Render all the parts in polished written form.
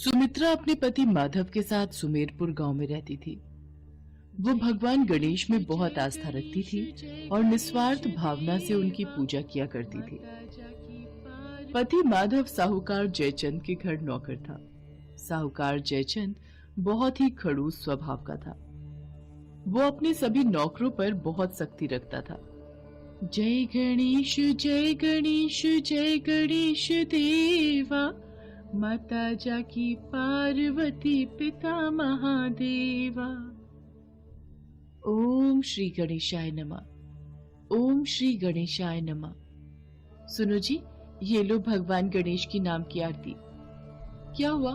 सुमित्रा अपने पति माधव के साथ सुमेरपुर गांव में रहती थी। वो भगवान गणेश में बहुत आस्था रखती थी और निस्वार्थ भावना से उनकी पूजा किया करती थी। पति माधव साहूकार जयचंद के घर नौकर था। साहूकार जयचंद बहुत ही खड़ूस स्वभाव का था। वो अपने सभी नौकरों पर बहुत सख्ती रखता था। जय गणेश जय गणेश जय गणेश देवा, माता जाकी पार्वती पिता महादेवा। ओम श्री गणेशाय नमः, ओम श्री गणेशाय नमः। सुनो जी, ये लो भगवान गणेश की नाम की आरती। क्या हुआ,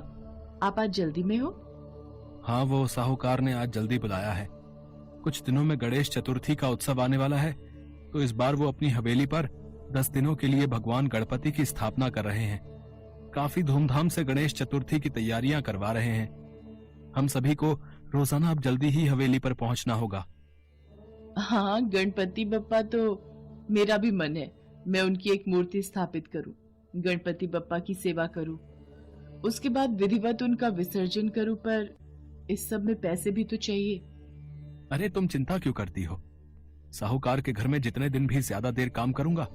आप आज जल्दी में हो? हाँ, वो साहूकार ने आज जल्दी बुलाया है। कुछ दिनों में गणेश चतुर्थी का उत्सव आने वाला है, तो इस बार वो अपनी हवेली पर 10 दिनों के लिए भगवान गणपति की स्थापना कर रहे हैं। काफी धूमधाम से गणेश चतुर्थी की तैयारियां करवा रहे हैं। हम सभी को रोजाना अब जल्दी ही हवेली पर पहुंचना होगा। हाँ, गणपति बप्पा तो मेरा भी मन है। मैं उनकी एक मूर्ति स्थापित करूं, गणपति बप्पा की सेवा करूं, उसके बाद विधिवत उनका विसर्जन करूं, पर इस सब में पैसे भी तो चाहिए। अरे तुम चिंता क्यों करती हो? साहूकार के घर में जितने दिन भी ज्यादा देर काम करूंगा,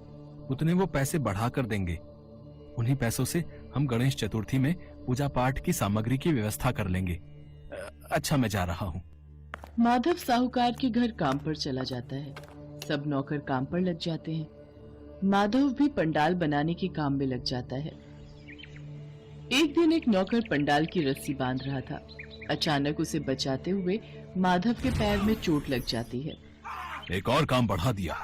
उतने वो पैसे बढ़ा कर देंगे। उन्हीं पैसों से हम गणेश चतुर्थी में पूजा पाठ की सामग्री की व्यवस्था कर लेंगे। अच्छा, मैं जा रहा हूँ। माधव साहूकार के घर काम पर चला जाता है। सब नौकर काम पर लग जाते हैं। माधव भी पंडाल बनाने के काम में लग जाता है। एक दिन एक नौकर पंडाल की रस्सी बांध रहा था। अचानक उसे बचाते हुए माधव के पैर में चोट लग जाती है। एक और काम बढ़ा दिया।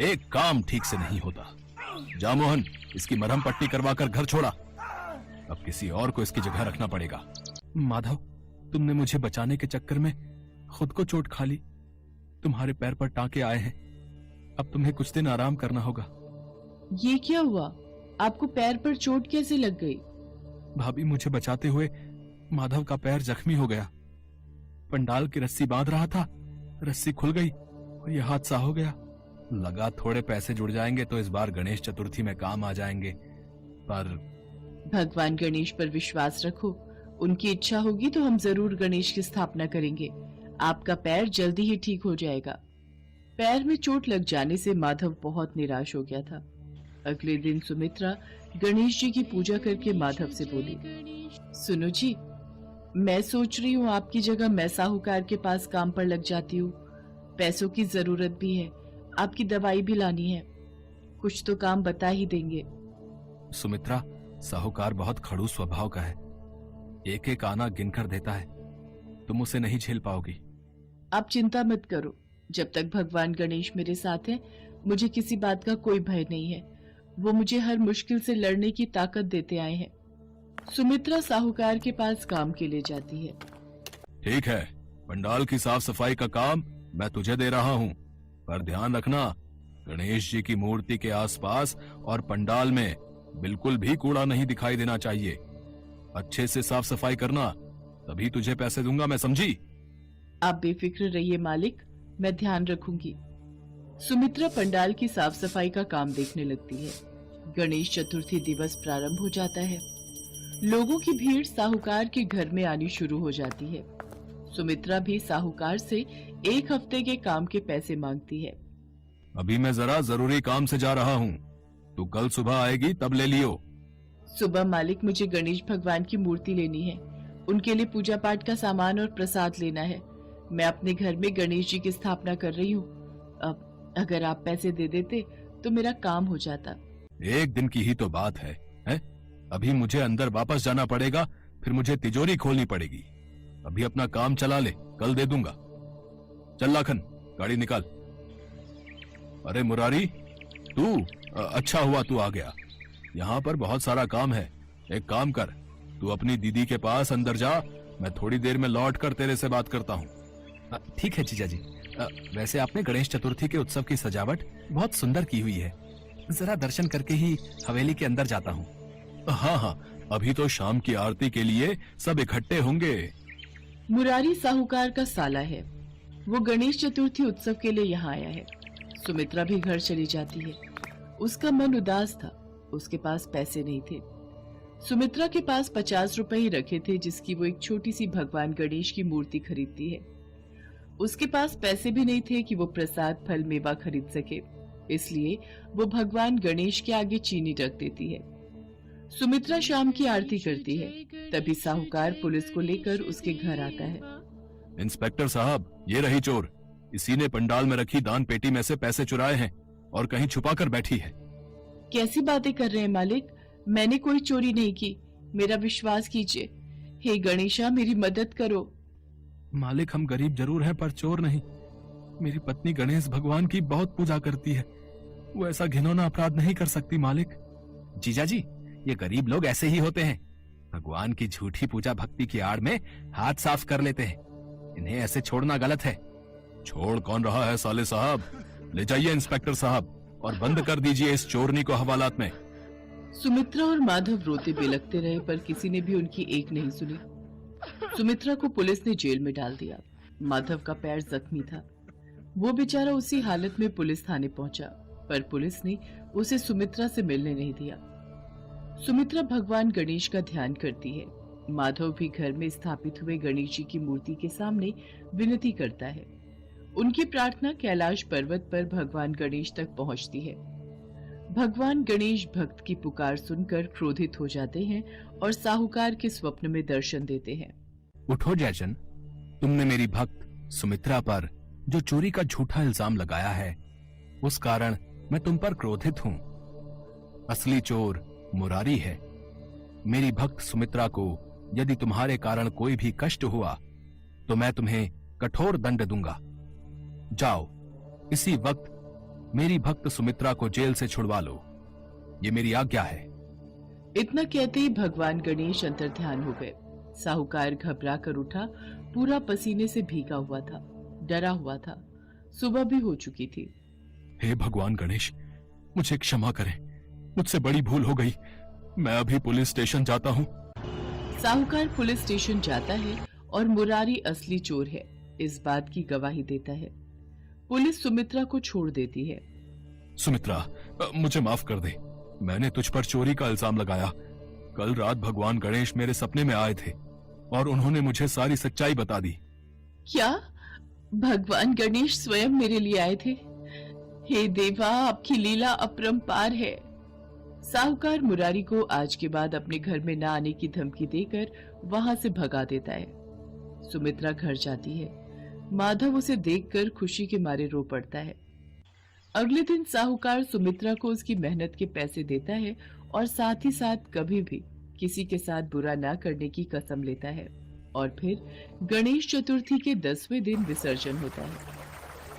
एक काम ठीक से नहीं होता। जा मोहन, इसकी मरहम पट्टी करवा कर घर छोड़ा। अब किसी और को इसकी जगह रखना पड़ेगा। माधव, तुमने मुझे बचाने के चक्कर में खुद को चोट खा ली। तुम्हारे पैर पर टांके आए हैं। अब तुम्हें कुछ दिन आराम करना होगा। ये क्या हुआ? आपको पैर पर चोट कैसे लग गई? भाभी, मुझे बचाते हुए माधव का पैर जख्मी हो गया। पंडाल की रस्सी बांध रहा था, रस्सी खुल गई और यह हादसा हो गया। लगा थोड़े पैसे जुड़ जाएंगे तो इस बार गणेश चतुर्थी में काम आ जाएंगे, पर भगवान गणेश पर विश्वास रखो। उनकी इच्छा होगी तो हम जरूर गणेश की स्थापना करेंगे। आपका पैर जल्दी ही ठीक हो जाएगा। पैर में चोट लग जाने से माधव बहुत निराश हो गया था। अगले दिन सुमित्रा गणेश जी की पूजा करके माधव से बोली, सुनो जी, मैं सोच रही हूँ आपकी जगह मैं साहूकार के पास काम पर लग जाती हूँ। पैसों की जरूरत भी है, आपकी दवाई भी लानी है। कुछ तो काम बता ही देंगे। सुमित्रा, साहूकार बहुत खड़ूस स्वभाव का है। एक एक आना गिनकर देता है। तुम उसे नहीं झेल पाओगी। आप चिंता मत करो। जब तक भगवान गणेश मेरे साथ है, मुझे किसी बात का कोई भय नहीं है। वो मुझे हर मुश्किल से लड़ने की ताकत देते आए हैं। सुमित्रा साहूकार के पास काम के लिए जाती है। ठीक है, पंडाल की साफ सफाई का काम मैं तुझे दे रहा हूँ, पर ध्यान रखना, गणेश जी की मूर्ति के आसपास और पंडाल में बिल्कुल भी कूड़ा नहीं दिखाई देना चाहिए। अच्छे से साफ सफाई करना, तभी तुझे पैसे दूंगा, मैं समझी? आप बेफिक्र रहिए मालिक, मैं ध्यान रखूंगी। सुमित्रा पंडाल की साफ सफाई का काम देखने लगती है। गणेश चतुर्थी दिवस प्रारंभ हो जाता है। लोगों की भीड़ साहूकार के घर में आनी शुरू हो जाती है। सुमित्रा भी साहूकार से 1 हफ्ते के काम के पैसे मांगती है। अभी मैं जरा जरूरी काम से जा रहा हूँ, तू कल सुबह आएगी तब ले लियो। सुबह मालिक, मुझे गणेश भगवान की मूर्ति लेनी है। उनके लिए पूजा पाठ का सामान और प्रसाद लेना है। मैं अपने घर में गणेश जी की स्थापना कर रही हूँ। अब अगर आप पैसे दे देते तो मेरा काम हो जाता। एक दिन की ही तो बात है, हैं? अभी मुझे अंदर वापस जाना पड़ेगा, फिर मुझे तिजोरी खोलनी पड़ेगी। अभी अपना काम चला ले, कल दे दूंगा। चल लाखन, गाड़ी निकाल। अरे मुरारी, तू? अच्छा हुआ तू आ गया। यहाँ पर बहुत सारा काम है। एक काम कर, तू अपनी दीदी के पास अंदर जा, मैं थोड़ी देर में लौट कर तेरे से बात करता हूँ। ठीक है जीजा जी। वैसे आपने गणेश चतुर्थी के उत्सव की सजावट बहुत सुंदर की हुई है। जरा दर्शन करके ही हवेली के अंदर जाता हूँ। हाँ हाँ, अभी तो शाम की आरती के लिए सब इकट्ठे होंगे। मुरारी साहूकार का साला है। वो गणेश चतुर्थी उत्सव के लिए यहाँ आया है। सुमित्रा भी घर चली जाती है। उसका मन उदास था, उसके पास पैसे नहीं थे। सुमित्रा के पास 50 रुपए ही रखे थे जिसकी वो एक छोटी सी भगवान गणेश की मूर्ति खरीदती है। उसके पास पैसे भी नहीं थे कि वो प्रसाद फल मेवा खरीद सके, इसलिए वो भगवान गणेश के आगे चीनी रख देती है। सुमित्रा शाम की आरती करती है, तभी साहूकार पुलिस को लेकर उसके घर आता है। इंस्पेक्टर साहब, ये रही चोर। इसी ने पंडाल में रखी दान पेटी में से पैसे चुराए हैं और कहीं छुपा कर बैठी है। कैसी बातें कर रहे हैं मालिक? मैंने कोई चोरी नहीं की, मेरा विश्वास कीजिए। हे गणेशा, मेरी मदद करो। मालिक, हम गरीब जरूर हैं पर चोर नहीं। मेरी पत्नी गणेश भगवान की बहुत पूजा करती है, वो ऐसा घिनौना अपराध नहीं कर सकती मालिक। जीजा जी, ये गरीब लोग ऐसे ही होते हैं, भगवान की झूठी पूजा भक्ति की आड़ में हाथ साफ कर लेते हैं। इन्हें ऐसे छोड़ना गलत है। छोड़ कौन रहा है साले साहब? ले जाइए इंस्पेक्टर साहब और बंद कर दीजिए इस चोरनी को हवालात में। सुमित्रा और माधव रोते बिलखते रहे पर किसी ने भी उनकी एक नहीं सुनी। सुमित्रा को पुलिस ने जेल में डाल दिया। माधव का पैर जख्मी था, वो बेचारा उसी हालत में पुलिस थाने पहुंचा, पर पुलिस ने उसे सुमित्रा से मिलने नहीं दिया। सुमित्रा भगवान गणेश का ध्यान करती है। माधव भी घर में स्थापित हुए गणेश जी की मूर्ति के सामने विनती करता है। उनकी प्रार्थना कैलाश पर्वत पर भगवान गणेश तक पहुंचती है। भगवान गणेश भक्त की पुकार सुनकर क्रोधित हो जाते हैं और साहूकार के स्वप्न में दर्शन देते हैं। उठो जयचंद, तुमने मेरी भक्त सुमित्रा पर जो चोरी का झूठा इल्जाम लगाया है, उस कारण मैं तुम पर क्रोधित हूं। असली चोर मुरारी है। मेरी भक्त सुमित्रा को यदि तुम्हारे कारण कोई भी कष्ट हुआ तो मैं तुम्हें कठोर दंड दूंगा। जाओ, इसी वक्त मेरी भक्त सुमित्रा को जेल से छुड़वा लो, ये मेरी आज्ञा है। इतना कहते ही भगवान गणेश अंतर्ध्यान हो गए। साहूकार घबरा कर उठा, पूरा पसीने से भीगा हुआ था, डरा हुआ था। सुबह भी हो चुकी थी। हे भगवान गणेश, मुझे क्षमा करें, मुझसे बड़ी भूल हो गई। मैं अभी पुलिस स्टेशन जाता हूँ। साहूकार पुलिस स्टेशन जाता है और मुरारी असली चोर है, इस बात की गवाही देता है। पुलिस सुमित्रा को छोड़ देती है। सुमित्रा, मुझे माफ कर दे। मैंने तुझ पर चोरी का इल्जाम लगाया। कल रात भगवान गणेश मेरे सपने में आए थे और उन्होंने मुझे सारी सच्चाई बता दी। क्या भगवान गणेश स्वयं मेरे लिए आए थे? हे देवा, आपकी लीला अपरंपार है। साहूकार मुरारी को आज के बाद अपने घर में न आने की धमकी देकर वहां से भगा देता है। सुमित्रा घर जाती है। माधव उसे देखकर खुशी के मारे रो पड़ता है। अगले दिन साहूकार सुमित्रा को उसकी मेहनत के पैसे देता है और साथ ही साथ कभी भी किसी के साथ बुरा ना करने की कसम लेता है। और फिर गणेश चतुर्थी के 10वें दिन विसर्जन होता है।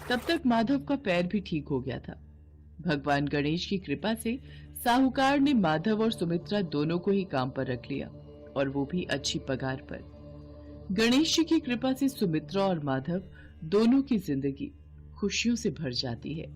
तब तक माधव का पैर भी ठीक हो गया था। भगवान गणेश की कृपा से साहूकार ने माधव और सुमित्रा दोनों को ही काम पर रख लिया, और वो भी अच्छी पगार पर। गणेश जी की कृपा से सुमित्रा और माधव दोनों की जिंदगी खुशियों से भर जाती है।